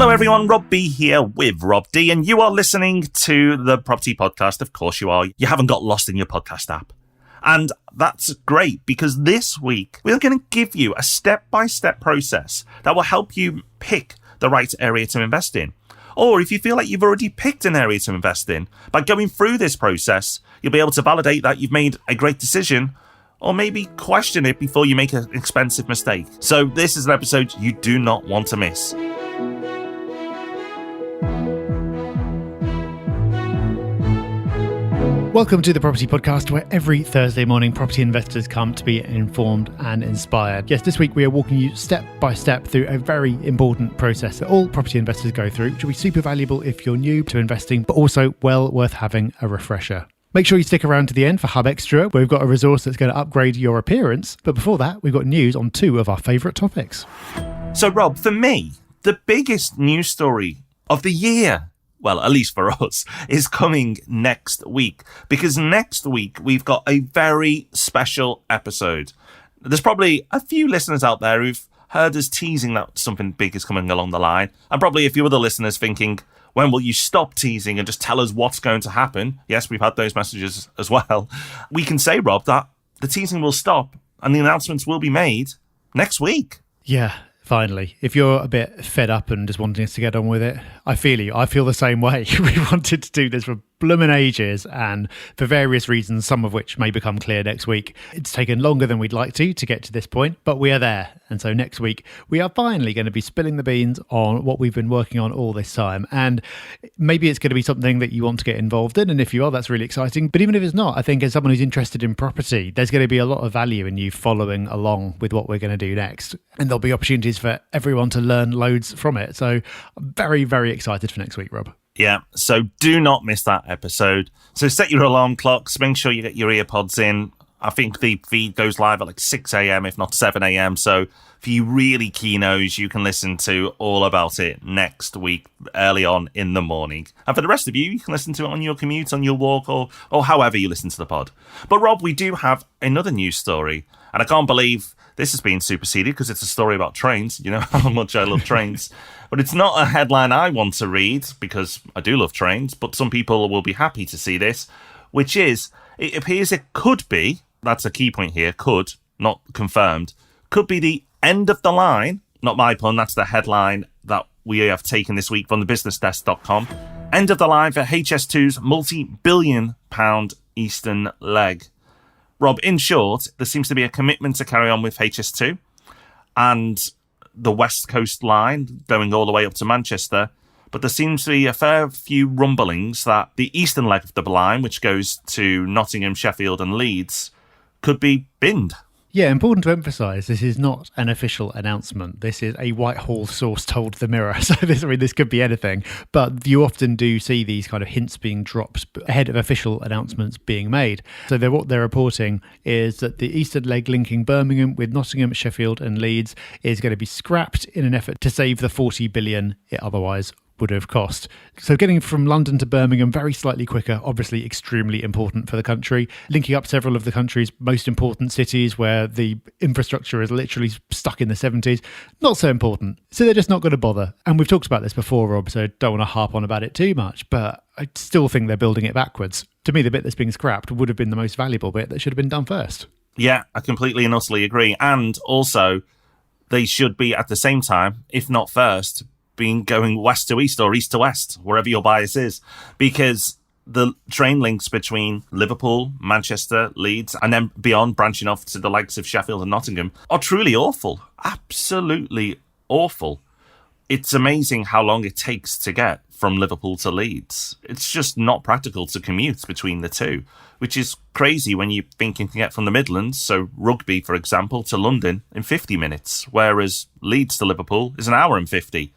Hello everyone, Rob B here with Rob D, and you are listening to the Property Podcast. Of course you are. You haven't got lost in your podcast app. And that's great, because this week we're going to give you a step-by-step process that will help you pick the right area to invest in. Or if you feel like you've already picked an area to invest in, by going through this process, you'll be able to validate that you've made a great decision, or maybe question it before you make an expensive mistake. So this is an episode you do not want to miss. Welcome to the Property Podcast, where every Thursday morning property investors come to be informed and inspired. Yes, this week we are walking you step by step through a very important process that all property investors go through, which will be super valuable if you're new to investing, but also well worth having a refresher. Make sure you stick around to the end for Hub Extra, where we've got a resource that's going to upgrade your appearance. But before that, we've got news on two of our favourite topics. So Rob, for me, the biggest news story of the year, well, at least for us, is coming next week. Because next week, we've got a very special episode. There's probably a few listeners out there who've heard us teasing that something big is coming along the line. And probably a few other listeners thinking, when will you stop teasing and just tell us what's going to happen? Yes, we've had those messages as well. We can say, Rob, that the teasing will stop and the announcements will be made next week. Yeah. Finally, if you're a bit fed up and just wanting us to get on with it, I feel you. I feel the same way. We wanted to do this for blooming ages, and for various reasons, some of which may become clear next week, it's taken longer than we'd like to get to this point, but we are there. And so next week, we are finally going to be spilling the beans on what we've been working on all this time. And maybe it's going to be something that you want to get involved in. And if you are, that's really exciting. But even if it's not, I think as someone who's interested in property, there's going to be a lot of value in you following along with what we're going to do next. And there'll be opportunities for everyone to learn loads from it. So I'm very, very excited for next week, Rob. Yeah, so do not miss that episode. So set your alarm clocks, make sure you get your earpods in. I think the feed goes live at like 6 a.m, if not 7 a.m. So for you really keenos, you can listen to all about it next week, early on in the morning. And for the rest of you, you can listen to it on your commute, on your walk, or however you listen to the pod. But Rob, we do have another news story. And I can't believe this has been superseded because it's a story about trains. You know how much I love trains. But it's not a headline I want to read because I do love trains, but some people will be happy to see this, which is, it appears it could be, that's a key point here, could, not confirmed, could be the end of the line. Not my pun, that's the headline that we have taken this week from thebusinessdesk.com. End of the line for HS2's multi-billion pound eastern leg. Rob, in short, there seems to be a commitment to carry on with HS2 and the West Coast line going all the way up to Manchester. But there seems to be a fair few rumblings that the eastern leg of the line, which goes to Nottingham, Sheffield and Leeds, could be binned. Yeah, important to emphasise, this is not an official announcement. This is a Whitehall source told the Mirror. So this could be anything. But you often do see these kind of hints being dropped ahead of official announcements being made. So what they're reporting is that the eastern leg linking Birmingham with Nottingham, Sheffield and Leeds is going to be scrapped in an effort to save the 40 billion it otherwise would have cost. So getting from London to Birmingham very slightly quicker, obviously extremely important for the country. Linking up several of the country's most important cities where the infrastructure is literally stuck in the 70s, not so important. So they're just not going to bother. And we've talked about this before, Rob, so don't want to harp on about it too much, but I still think they're building it backwards. To me, the bit that's being scrapped would have been the most valuable bit that should have been done first. Yeah, I completely and utterly agree. And also, they should be at the same time, if not first, being going west to east or east to west, wherever your bias is, because the train links between Liverpool, Manchester, Leeds, and then beyond, branching off to the likes of Sheffield and Nottingham, are truly awful. Absolutely awful. It's amazing how long it takes to get from Liverpool to Leeds. It's just not practical to commute between the two, which is crazy when you think you can get from the Midlands, so Rugby, for example, to London in 50 minutes, whereas Leeds to Liverpool is an hour and 50.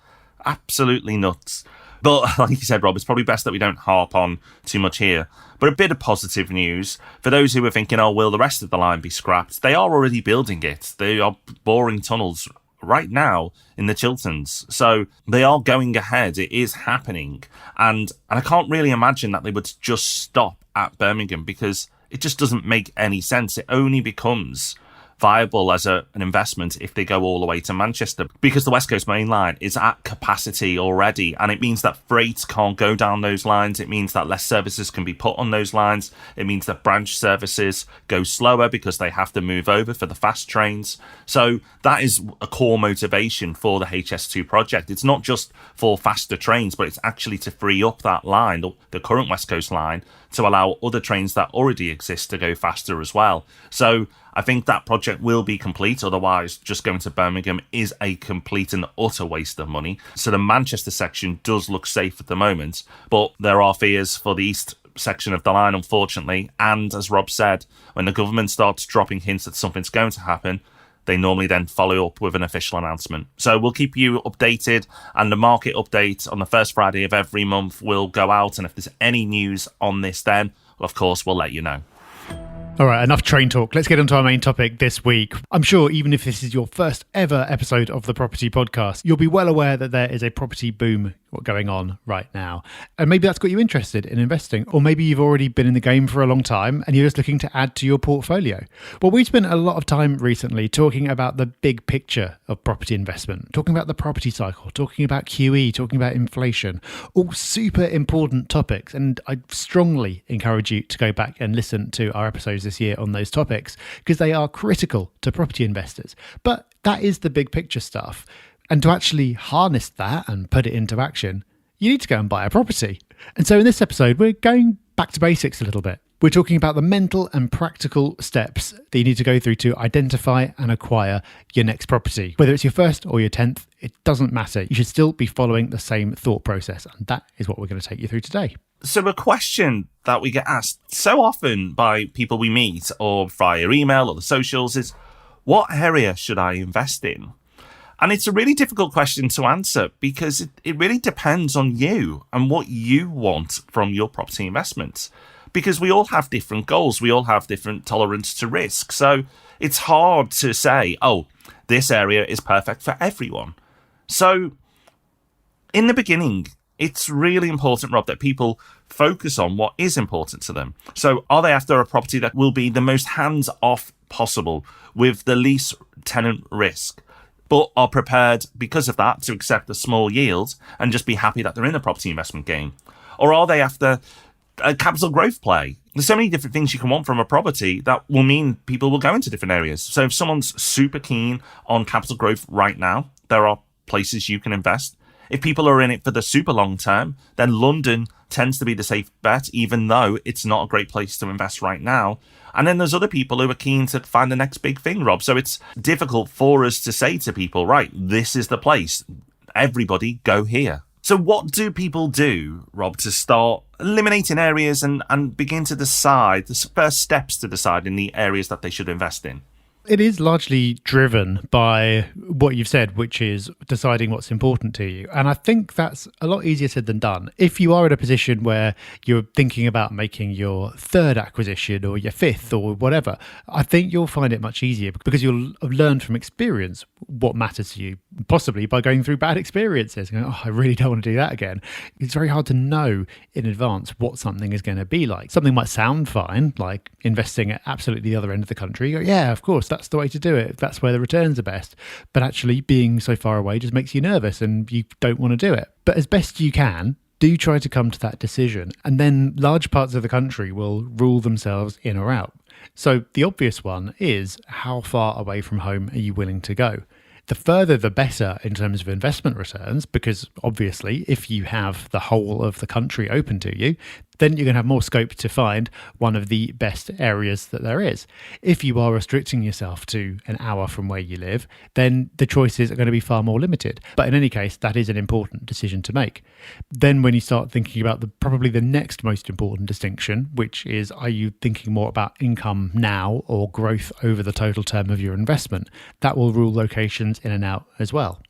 Absolutely nuts. But like you said, Rob, it's probably best that we don't harp on too much here. But a bit of positive news for those who are thinking, oh, will the rest of the line be scrapped? They are already building it. They are boring tunnels right now in the Chilterns. So they are going ahead. It is happening. And I can't really imagine that they would just stop at Birmingham because it just doesn't make any sense. It only becomes viable as an investment if they go all the way to Manchester, because the West Coast Main Line is at capacity already, and it means that freight can't go down those lines. It means that less services can be put on those lines. It means that branch services go slower because they have to move over for the fast trains. So that is a core motivation for the HS2 project. It's not just for faster trains, but it's actually to free up that line, the current West Coast line, to allow other trains that already exist to go faster as well. So I think that project will be complete. Otherwise, just going to Birmingham is a complete and utter waste of money. So the Manchester section does look safe at the moment, but there are fears for the east section of the line, unfortunately. And as Rob said, when the government starts dropping hints that something's going to happen, they normally then follow up with an official announcement. So we'll keep you updated, and the market update on the first Friday of every month will go out. And if there's any news on this, then, of course, we'll let you know. All right, enough train talk. Let's get on to our main topic this week. I'm sure even if this is your first ever episode of the Property Podcast, you'll be well aware that there is a property boom going on right now. And maybe that's got you interested in investing, or maybe you've already been in the game for a long time and you're just looking to add to your portfolio. Well, we've spent a lot of time recently talking about the big picture of property investment, talking about the property cycle, talking about QE, talking about inflation, all super important topics. And I strongly encourage you to go back and listen to our episodes this year on those topics, because they are critical to property investors. But that is the big picture stuff. And to actually harness that and put it into action, you need to go and buy a property. And so in this episode, we're going back to basics a little bit. We're talking about the mental and practical steps that you need to go through to identify and acquire your next property. Whether it's your first or your 10th, it doesn't matter. You should still be following the same thought process. And that is what we're going to take you through today. So a question that we get asked so often by people we meet or via email or the socials is, what area should I invest in? And it's a really difficult question to answer, because it really depends on you and what you want from your property investments. Because we all have different goals. We all have different tolerance to risk. So it's hard to say, oh, this area is perfect for everyone. So in the beginning, it's really important, Rob, that people focus on what is important to them. So are they after a property that will be the most hands-off possible with the least tenant risk, but are prepared because of that to accept a small yield and just be happy that they're in a property investment game? Or are they after a capital growth play? There's so many different things you can want from a property that will mean people will go into different areas. So if someone's super keen on capital growth right now, there are places you can invest. If people are in it for the super long term, then London tends to be the safe bet, even though it's not a great place to invest right now. And then there's other people who are keen to find the next big thing, Rob. So it's difficult for us to say to people, right, this is the place. Everybody go here. So what do people do, Rob, to start eliminating areas and begin to decide, the first steps to decide in the areas that they should invest in? It is largely driven by what you've said, which is deciding what's important to you. And I think that's a lot easier said than done. If you are in a position where you're thinking about making your third acquisition or your fifth or whatever, I think you'll find it much easier because you'll have learned from experience what matters to you, possibly by going through bad experiences. Going, oh, I really don't want to do that again. It's very hard to know in advance what something is going to be like. Something might sound fine, like investing at absolutely the other end of the country. You go, yeah, of course, that's the way to do it. That's where the returns are best. But actually being so far away just makes you nervous and you don't want to do it. But as best you can, do try to come to that decision. And then large parts of the country will rule themselves in or out. So the obvious one is, how far away from home are you willing to go? The further, the better in terms of investment returns, because obviously if you have the whole of the country open to you, then you're going to have more scope to find one of the best areas that there is. If you are restricting yourself to an hour from where you live, then the choices are going to be far more limited. But in any case, that is an important decision to make. Then when you start thinking about probably the next most important distinction, which is, are you thinking more about income now or growth over the total term of your investment? That will rule locations in and out as well.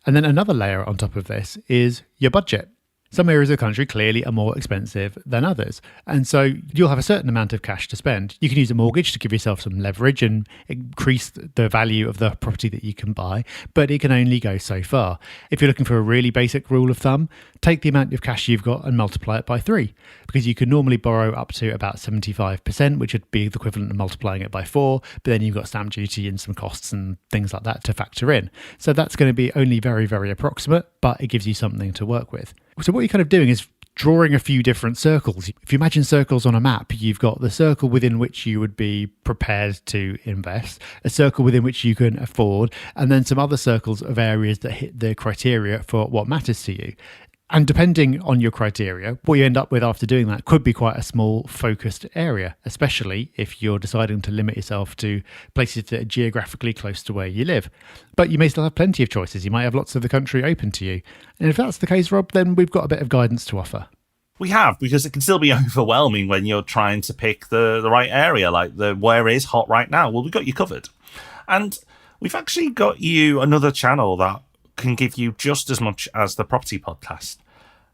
And then another layer on top of this is your budget. Some areas of the country clearly are more expensive than others. And so you'll have a certain amount of cash to spend. You can use a mortgage to give yourself some leverage and increase the value of the property that you can buy, but it can only go so far. If you're looking for a really basic rule of thumb, take the amount of cash you've got and multiply it by 3, because you can normally borrow up to about 75%, which would be the equivalent of multiplying it by 4, but then you've got stamp duty and some costs and things like that to factor in. So that's going to be only very, very approximate, but it gives you something to work with. So what you're kind of doing is drawing a few different circles. If you imagine circles on a map, you've got the circle within which you would be prepared to invest, a circle within which you can afford, and then some other circles of areas that hit the criteria for what matters to you. And depending on your criteria, what you end up with after doing that could be quite a small focused area, especially if you're deciding to limit yourself to places that are geographically close to where you live. But you may still have plenty of choices. You might have lots of the country open to you. And if that's the case, Rob, then we've got a bit of guidance to offer. We have, because it can still be overwhelming when you're trying to pick the right area, like the where is hot right now. Well, we've got you covered. And we've actually got you another channel that can give you just as much as the property podcast.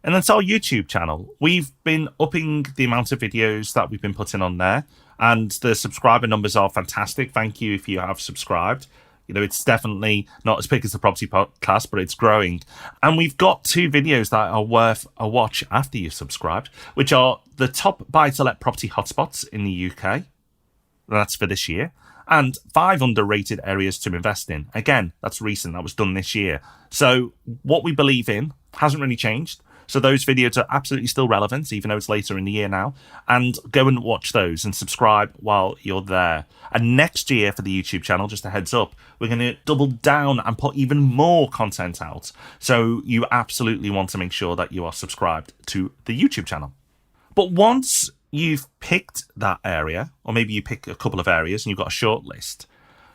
And that's our YouTube channel. We've been upping the amount of videos that we've been putting on there, and the subscriber numbers are fantastic. Thank you if you have subscribed. You know, it's definitely not as big as the property podcast, but it's growing. And we've got 2 videos that are worth a watch after you've subscribed, which are the top buy-to-let property hotspots in the UK. That's for this year. And 5 underrated areas to invest in. Again, that's recent. That was done this year. So what we believe in hasn't really changed. So those videos are absolutely still relevant, even though it's later in the year now. And go and watch those and subscribe while you're there. And next year for the YouTube channel, just a heads up, we're going to double down and put even more content out. So you absolutely want to make sure that you are subscribed to the YouTube channel. But once you've picked that area, or maybe you pick a couple of areas and you've got a short list,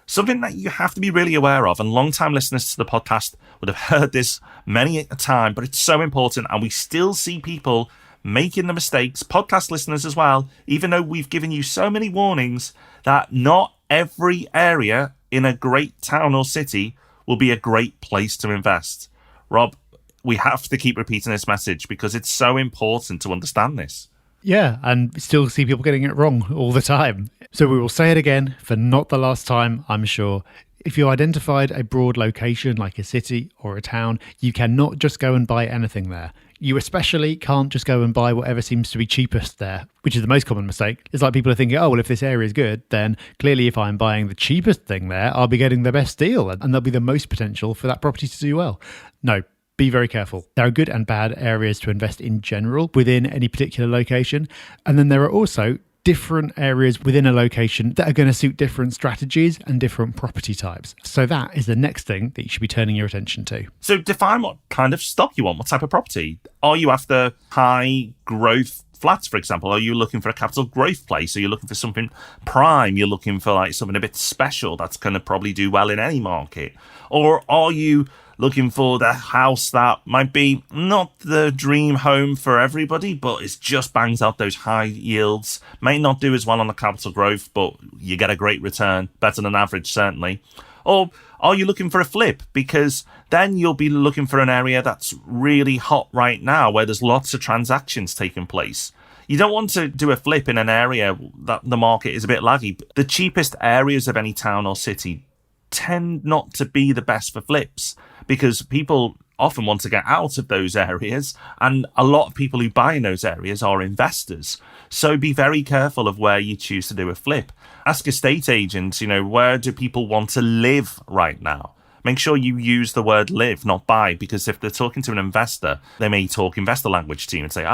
something that you have to be really aware of, and long-time listeners to the podcast would have heard this many a time, but it's so important, and we still see people making the mistakes, podcast listeners as well, even though we've given you so many warnings that not every area in a great town or city will be a great place to invest. Rob, we have to keep repeating this message because it's so important to understand this. Yeah, and still see people getting it wrong all the time. So we will say it again for not the last time, I'm sure. If you identified a broad location like a city or a town, you cannot just go and buy anything there. You especially can't just go and buy whatever seems to be cheapest there, which is the most common mistake. It's like people are thinking, oh, well, if this area is good, then clearly if I'm buying the cheapest thing there, I'll be getting the best deal and there'll be the most potential for that property to do well. No. Be very careful. There are good and bad areas to invest in general within any particular location. And then there are also different areas within a location that are going to suit different strategies and different property types. So that is the next thing that you should be turning your attention to. So define what kind of stock you want, what type of property. Are you after high growth flats, for example? Are you looking for a capital growth place? Are you looking for something prime? You're looking for like something a bit special that's going to probably do well in any market? Or are you looking for the house that might be not the dream home for everybody, but it just bangs out those high yields, may not do as well on the capital growth, but you get a great return, better than average certainly? Or are you looking for a flip? Because then you'll be looking for an area that's really hot right now where there's lots of transactions taking place. You don't want to do a flip in an area that the market is a bit laggy. The cheapest areas of any town or city tend not to be the best for flips because people often want to get out of those areas, and a lot of people who buy in those areas are investors. So be very careful of where you choose to do a flip. Ask estate agents, where do people want to live right now? Make sure you use the word live, not buy, because if they're talking to an investor, they may talk investor language to you and say,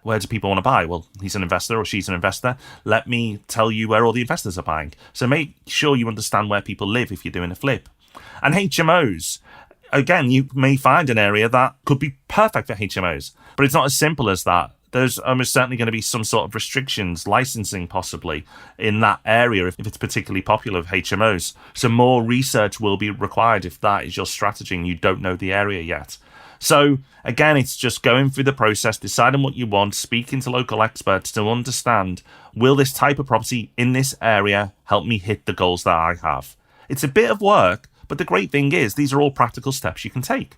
where do people want to buy? Well, he's an investor or she's an investor. Let me tell you where all the investors are buying. So make sure you understand where people live if you're doing a flip. And HMOs, again, you may find an area that could be perfect for HMOs, but it's not as simple as that. There's almost certainly going to be some sort of restrictions, licensing possibly, in that area if it's particularly popular with HMOs. So more research will be required if that is your strategy and you don't know the area yet. So again, it's just going through the process, deciding what you want, speaking to local experts to understand, will this type of property in this area help me hit the goals that I have? It's a bit of work, but the great thing is these are all practical steps you can take.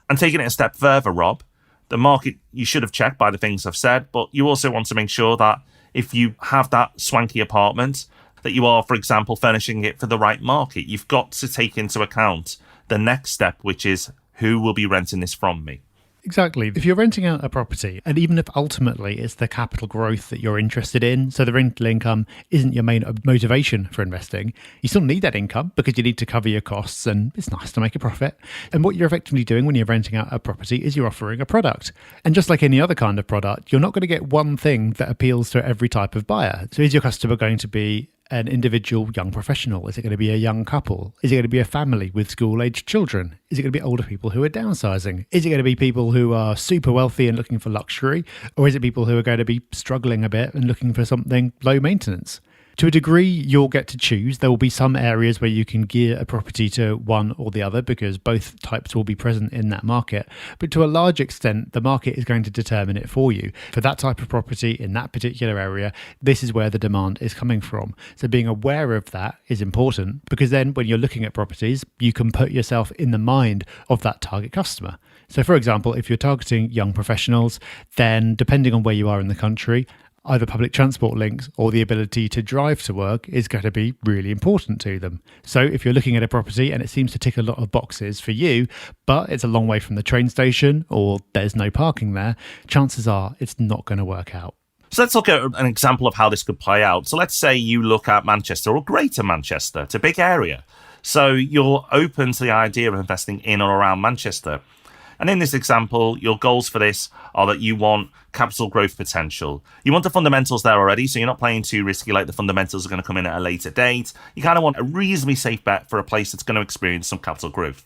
And taking it a step further, Rob, the market you should have checked by the things I've said, but you also want to make sure that if you have that swanky apartment, that you are, for example, furnishing it for the right market. You've got to take into account the next step, which is who will be renting this from me. Exactly. If you're renting out a property, and even if ultimately it's the capital growth that you're interested in, so the rental income isn't your main motivation for investing, you still need that income because you need to cover your costs and it's nice to make a profit. And what you're effectively doing when you're renting out a property is you're offering a product. And just like any other kind of product, you're not going to get one thing that appeals to every type of buyer. So is your customer going to be an individual young professional? Is it going to be a young couple? Is it going to be a family with school-aged children? Is it going to be older people who are downsizing? Is it going to be people who are super wealthy and looking for luxury? Or is it people who are going to be struggling a bit and looking for something low maintenance? To a degree, you'll get to choose. There will be some areas where you can gear a property to one or the other because both types will be present in that market. But to a large extent, the market is going to determine it for you. For that type of property in that particular area, this is where the demand is coming from. So being aware of that is important because then when you're looking at properties, you can put yourself in the mind of that target customer. So for example, if you're targeting young professionals, then depending on where you are in the country, either public transport links or the ability to drive to work is going to be really important to them. So if you're looking at a property and it seems to tick a lot of boxes for you, but it's a long way from the train station or there's no parking there, chances are it's not going to work out. So let's look at an example of how this could play out. So let's say you look at Manchester or Greater Manchester. It's a big area. So you're open to the idea of investing in or around Manchester. And in this example, your goals for this are that you want capital growth potential. You want the fundamentals there already, so you're not playing too risky like the fundamentals are going to come in at a later date. You kind of want a reasonably safe bet for a place that's going to experience some capital growth.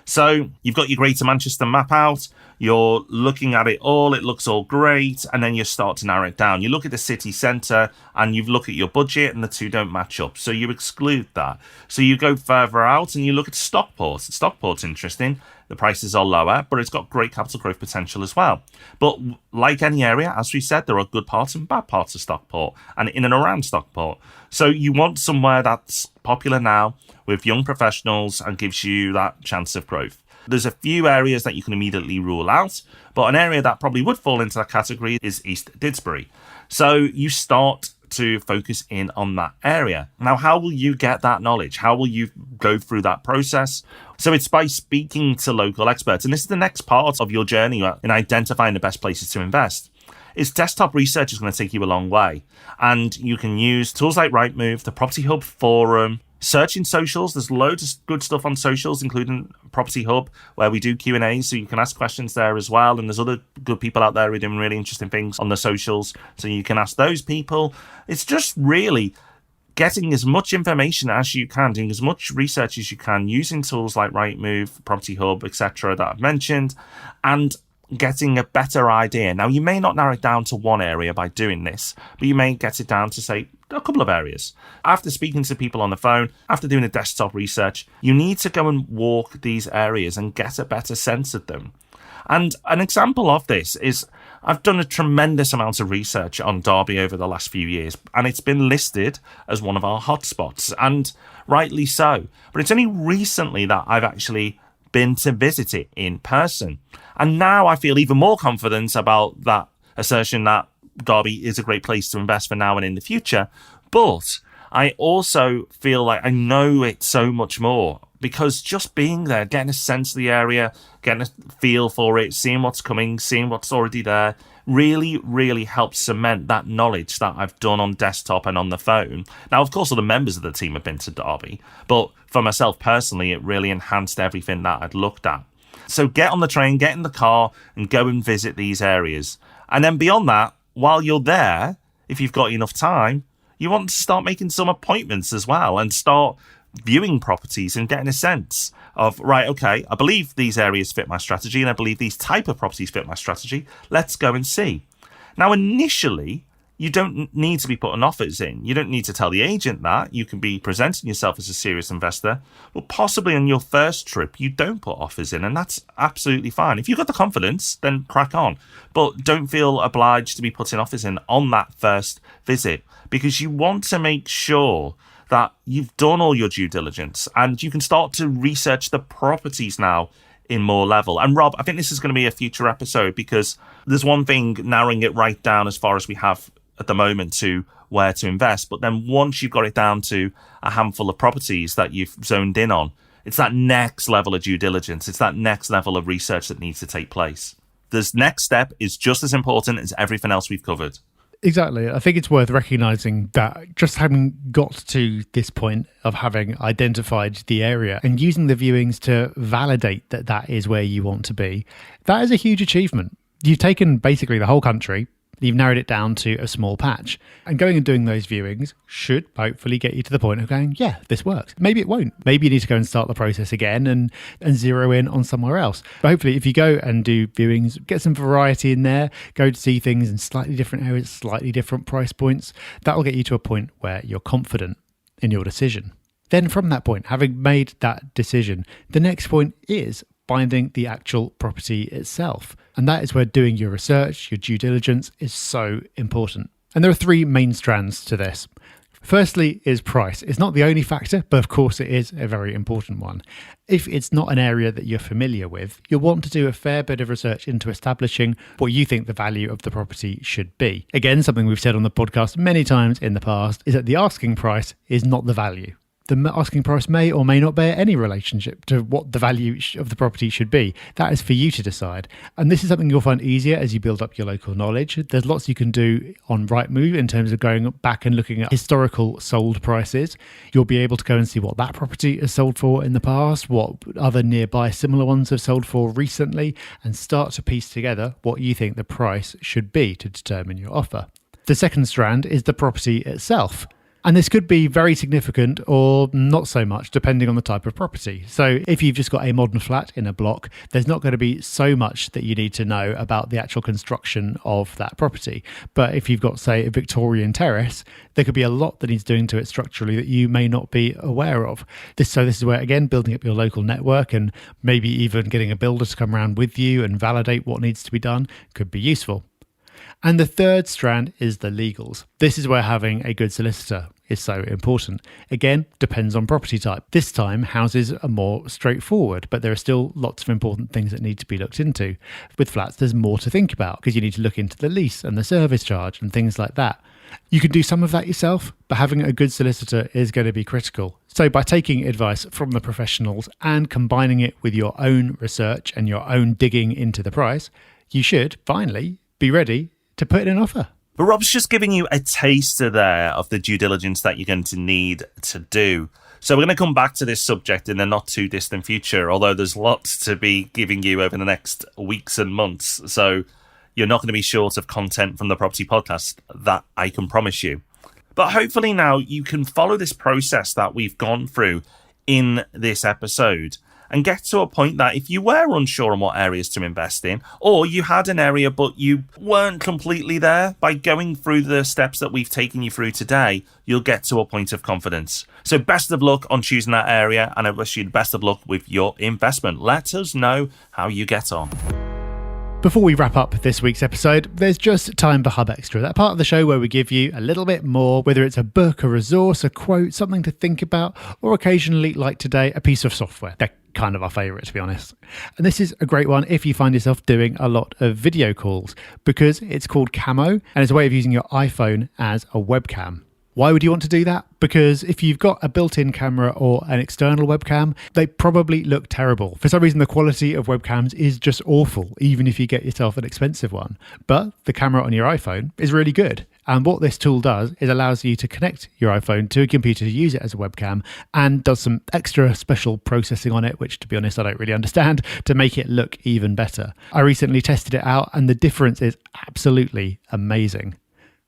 So you've got your Greater Manchester map out, you're looking at it all, it looks all great, and then you start to narrow it down. You look at the city centre and you look at your budget and the two don't match up, so you exclude that. So you go further out and you look at Stockport. Stockport's interesting. The prices are lower, but it's got great capital growth potential as well. But like any area, as we said, there are good parts and bad parts of Stockport and in and around Stockport. So you want somewhere that's popular now with young professionals and gives you that chance of growth. There's a few areas that you can immediately rule out, but an area that probably would fall into that category is East Didsbury. So you start to focus in on that area. Now, how will you get that knowledge? How will you go through that process? So it's by speaking to local experts. And this is the next part of your journey in identifying the best places to invest. Is desktop research is going to take you a long way. And you can use tools like Rightmove, the Property Hub forum, search in socials. There's loads of good stuff on socials, including Property Hub, where we do Q&As, so you can ask questions there as well. And there's other good people out there who are doing really interesting things on the socials, so you can ask those people. It's just really getting as much information as you can, doing as much research as you can, using tools like Rightmove, Property Hub, etc. that I've mentioned, and getting a better idea. Now, you may not narrow it down to one area by doing this, but you may get it down to, say, a couple of areas. After speaking to people on the phone, after doing a desktop research, you need to go and walk these areas and get a better sense of them. And an example of this is I've done a tremendous amount of research on Derby over the last few years, and it's been listed as one of our hotspots, and rightly so. But it's only recently that I've actually been to visit it in person. And now I feel even more confident about that assertion that Derby is a great place to invest for now and in the future. But I also feel like I know it so much more because just being there, getting a sense of the area, getting a feel for it, seeing what's coming, seeing what's already there, really, really helps cement that knowledge that I've done on desktop and on the phone. Now, of course, all the members of the team have been to Derby, but for myself personally, it really enhanced everything that I'd looked at. So get on the train, get in the car, and go and visit these areas. And then beyond that, while you're there, if you've got enough time, you want to start making some appointments as well and start viewing properties and getting a sense of, right, okay, I believe these areas fit my strategy and I believe these type of properties fit my strategy. Let's go and see. Now, initially, you don't need to be putting offers in. You don't need to tell the agent that. You can be presenting yourself as a serious investor. But possibly on your first trip, you don't put offers in, and that's absolutely fine. If you've got the confidence, then crack on. But don't feel obliged to be putting offers in on that first visit, because you want to make sure that you've done all your due diligence and you can start to research the properties now in more level. And Rob, I think this is going to be a future episode, because there's one thing narrowing it right down as far as we have at the moment to where to invest. But then once you've got it down to a handful of properties that you've zoned in on, It's that next level of due diligence. It's that next level of research that needs to take place. This next step is just as important as everything else we've covered. Exactly. I think it's worth recognizing that just having got to this point of having identified the area and using the viewings to validate that that is where you want to be, that is a huge achievement. You've taken basically the whole country, you've narrowed it down to a small patch, and going and doing those viewings should hopefully get you to the point of going, yeah, this works. Maybe it won't. Maybe you need to go and start the process again and zero in on somewhere else. But hopefully if you go and do viewings, get some variety in there, go to see things in slightly different areas, slightly different price points, that will get you to a point where you're confident in your decision. Then from that point, having made that decision, the next point is finding the actual property itself. And that is where doing your research, your due diligence is so important. And there are three main strands to this. Firstly is price. It's not the only factor, but of course it is a very important one. If it's not an area that you're familiar with, you'll want to do a fair bit of research into establishing what you think the value of the property should be. Again, something we've said on the podcast many times in the past is that the asking price is not the value. The asking price may or may not bear any relationship to what the value of the property should be. That is for you to decide. And this is something you'll find easier as you build up your local knowledge. There's lots you can do on Rightmove in terms of going back and looking at historical sold prices. You'll be able to go and see what that property has sold for in the past, what other nearby similar ones have sold for recently, and start to piece together what you think the price should be to determine your offer. The second strand is the property itself. And this could be very significant or not so much, depending on the type of property. So if you've just got a modern flat in a block, there's not going to be so much that you need to know about the actual construction of that property. But if you've got, say, a Victorian terrace, there could be a lot that needs doing to it structurally that you may not be aware of. This is where, again, building up your local network and maybe even getting a builder to come around with you and validate what needs to be done could be useful. And the third strand is the legals. This is where having a good solicitor is so important. Again, depends on property type. This time, houses are more straightforward, but there are still lots of important things that need to be looked into. With flats, there's more to think about because you need to look into the lease and the service charge and things like that. You can do some of that yourself, but having a good solicitor is going to be critical. So by taking advice from the professionals and combining it with your own research and your own digging into the price, you should finally be ready to put in an offer. But Rob's just giving you a taster there of the due diligence that you're going to need to do. So we're going to come back to this subject in the not too distant future, although there's lots to be giving you over the next weeks and months. So you're not going to be short of content from the Property Podcast, that I can promise you. But hopefully now you can follow this process that we've gone through in this episode and get to a point that if you were unsure on what areas to invest in, or you had an area but you weren't completely there, by going through the steps that we've taken you through today, you'll get to a point of confidence. So best of luck on choosing that area, and I wish you the best of luck with your investment. Let us know how you get on. Before we wrap up this week's episode, there's just time for Hub Extra, that part of the show where we give you a little bit more, whether it's a book, a resource, a quote, something to think about, or occasionally, like today, a piece of software. They're kind of our favourite, to be honest. And this is a great one if you find yourself doing a lot of video calls, because it's called Camo, and it's a way of using your iPhone as a webcam. Why would you want to do that? Because if you've got a built-in camera or an external webcam, they probably look terrible. For some reason, the quality of webcams is just awful, even if you get yourself an expensive one. But the camera on your iPhone is really good. And what this tool does is allows you to connect your iPhone to a computer to use it as a webcam, and does some extra special processing on it, which, to be honest, I don't really understand, to make it look even better. I recently tested it out and the difference is absolutely amazing.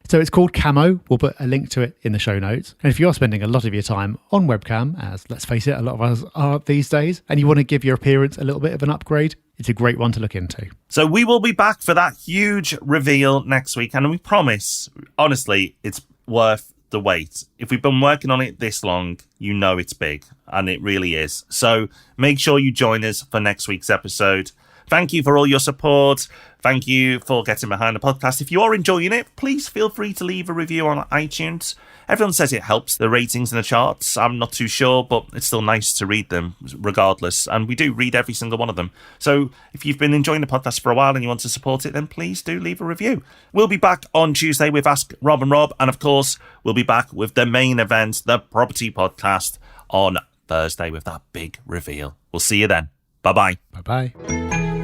So it's called Camo. We'll put a link to it in the show notes. And if you're spending a lot of your time on webcam, as let's face it, a lot of us are these days, and you want to give your appearance a little bit of an upgrade, it's a great one to look into. So we will be back for that huge reveal next week. And we promise, honestly, it's worth the wait. If we've been working on it this long, you know it's big, and it really is. So make sure you join us for next week's episode. Thank you for all your support. Thank you for getting behind the podcast. If you are enjoying it, please feel free to leave a review on iTunes. Everyone says it helps the ratings and the charts. I'm not too sure, but it's still nice to read them regardless. And we do read every single one of them. So if you've been enjoying the podcast for a while and you want to support it, then please do leave a review. We'll be back on Tuesday with Ask Rob and Rob. And of course, we'll be back with the main event, the Property Podcast, on Thursday with that big reveal. We'll see you then. Bye-bye. Bye-bye.